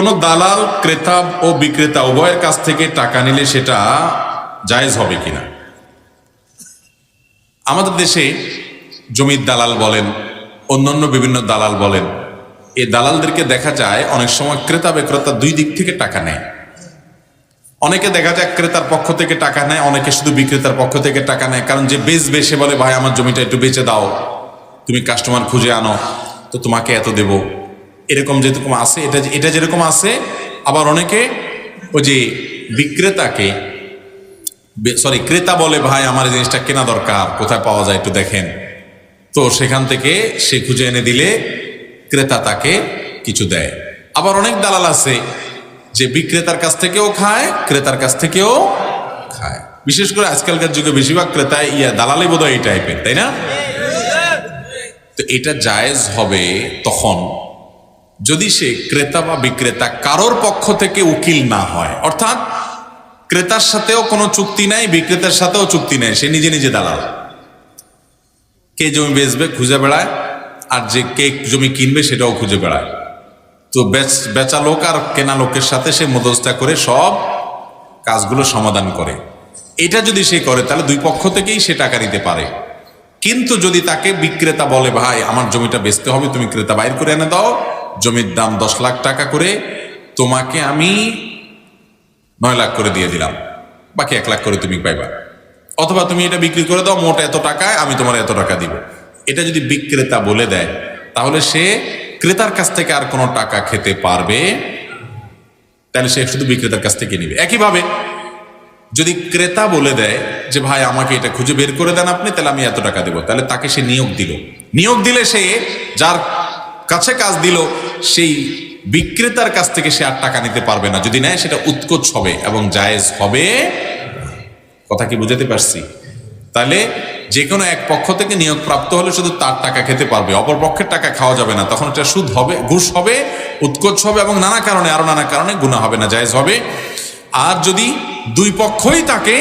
কোনো দালাল ক্রেতা ও বিক্রেতা উভয়ের কাছ থেকে টাকা নিলে সেটা জায়েজ হবে কিনা? আমাদের দেশে জমির দালাল বলেন, অন্যান্য বিভিন্ন দালাল বলেন, এই দালালদেরকে দেখা যায় অনেক সময় ক্রেতা বিক্রেতা দুই দিক থেকে টাকা নেয়। অনেকে দেখা যায় ক্রেতার পক্ষ থেকে টাকা নেয়, অনেকে শুধু বিক্রেতার পক্ষ থেকে টাকা নেয়। কারণ যে বেচবে সে বলে, ভাই আমার জমিটা একটু বেচে দাও, তুমি কাস্টমার খুঁজে আনো, তো তোমাকে এত দেব। এরকম যেরকম আছে, এটা যেরকম আছে। আবার অনেকে ওই যে বিক্রেতাকে ক্রেতা বলে, ভাই আমার এই জিনিসটা কেনা দরকার, কোথায় পাওয়া যায় একটু দেখেন। তো সেখান থেকে সে খুঁজে এনে দিলে ক্রেতা তাকে কিছু দেয়। আবার অনেক দালাল আছে যে বিক্রেতার কাছ থেকেও খায়, ক্রেতার কাছ থেকেও খায়। বিশেষ করে আজকালকার যুগে বেশিরভাগ ক্রেতায় দালালি বোধহয় এই টাইপের, তাই না? তো এটা জায়েজ হবে তখন যদি সে ক্রেতা বা বিক্রেতা কারোর পক্ষ থেকে উকিল না হয়। অর্থাৎ ক্রেতার সাথেও কোনো চুক্তি নাই, বিক্রেতার সাথেও চুক্তি নাই, সে নিজে নিজে দালাল। কে জমি বেচবে খুঁজে বেড়ায়, আর যে কে জমি কিনবে সেটাও খুঁজে বেড়ায়। তো বেচা লোক আর কেনা লোকের সাথে সে মধ্যস্থতা করে সব কাজগুলো সমাধান করে। এটা যদি সে করে তাহলে দুই পক্ষ থেকেই সে টাকা নিতে পারে। কিন্তু যদি তাকে বিক্রেতা বলে, ভাই আমার জমিটা বেচতে হবে, তুমি ক্রেতা বাইর করে এনে দাও, জমির দাম 10 লাখ টাকা করে, তোমাকে আমি 9 লাখ করে দিয়ে দিলাম, বাকি 1 লাখ করে তুমি পাইবা, অথবা তুমি এটা বিক্রি করে দাও, মোট এত টাকায় আমি তোমার এত টাকা দিব। এটা যদি বিক্রেতা বলে দেয় তাহলে সে ক্রেতার কাছ থেকে আর কোনো টাকা খেতে পারবে, তাহলে সে শুধু বিক্রেতার কাছ থেকে নিবে। একইভাবে যদি ক্রেতা বলে দেয় যে ভাই আমাকে এটা খুঁজে বের করে দেন আপনি, তাহলে আমি এত টাকা দেবো, তাহলে তাকে সে নিয়োগ দিলে সে যার কাছে কাজ দিল সেই বিক্রেতার কাছ থেকে সে আর টাকা নিতে পারবে না। যদি নেয় সেটা উৎকোচ হবে এবং জায়েজ হবে। কথা কি বুঝাতে পারছি? তাহলে যে কোনো এক পক্ষ থেকে নিয়োগ প্রাপ্ত হলে শুধু তার টাকা খেতে পারবে, অপর পক্ষের টাকা খাওয়া যাবে না। তখন এটা সুদ হবে, ঘুষ হবে, উৎকোচ হবে এবং নানা কারণে গুনাহ হবে না, জায়েজ হবে। আর যদি দুই পক্ষই তাকে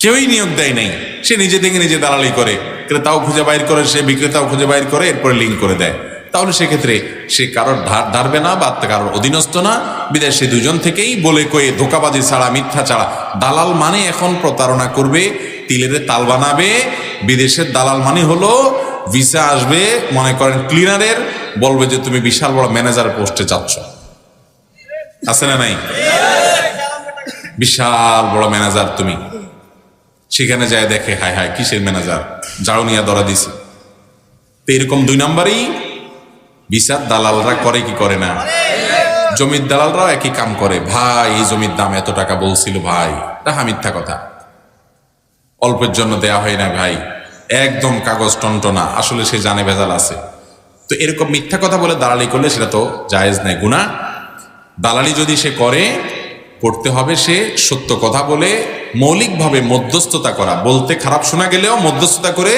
কেউই নিয়োগ দেয় নাই, সে নিজে থেকে নিজে দালালি করে, ক্রেতাও খুঁজে বাইর করে, সে বিক্রেতাও খুঁজে বাইর করে, এরপরে লিঙ্ক করে দেয়, তাহলে সেক্ষেত্রে সে কারোর ধারবে না বা কারোর অধীনস্থ না। বিদেশে সে দুজন থেকেই বলে কয়ে ধোকাবাজি ছাড়া, মিথ্যা ছাড়া। দালাল মানে এখন প্রতারণা করবে, তিলের তাল বানাবে। বিদেশের দালাল মানে হলো ভিসা আসবে, মনে করেন ক্লিনারের, বলবে যে তুমি বিশাল বড় ম্যানেজার পোস্টে যাচ্ছ, আছে না নাই? বিশাল বড় ম্যানেজার তুমি, সেখানে যায় দেখে হায় হায় কিসের ম্যানেজার, ঝাড়ু নিয়ে ধরা দিছে। তো এরকম 2 নম্বরই ভিসার দালালরা করে কি করে না? জমির দালালরাও একই কাম করে। ভাই এই জমির দাম এত টাকা বলছিল, ভাই এটা মিথ্যা কথা, অল্পের জন্য দেয়া হয় না ভাই, একদম কাগজ টনটনা, আসলে সে জানে ভেজাল আছে। তো এরকম মিথ্যা কথা বলে দালালি করলে সেটা তো জায়েজ নেই, গুনাহ। দালালি যদি সে করতে হবে সে সত্য কথা বলে মৌলিকভাবে মধ্যস্থতা করা, বলতে খারাপ শোনা গেলেও মধ্যস্থতা করে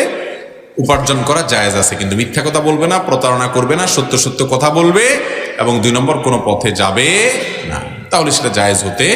উপার্জন করা জায়েজ আছে। কিন্তু মিথ্যা কথা বলবে না, প্রতারণা করবে না, সত্য সত্য কথা বলবে এবং 2 নম্বর কোনো পথে যাবে না, তাহলে সেটা জায়েজ হতে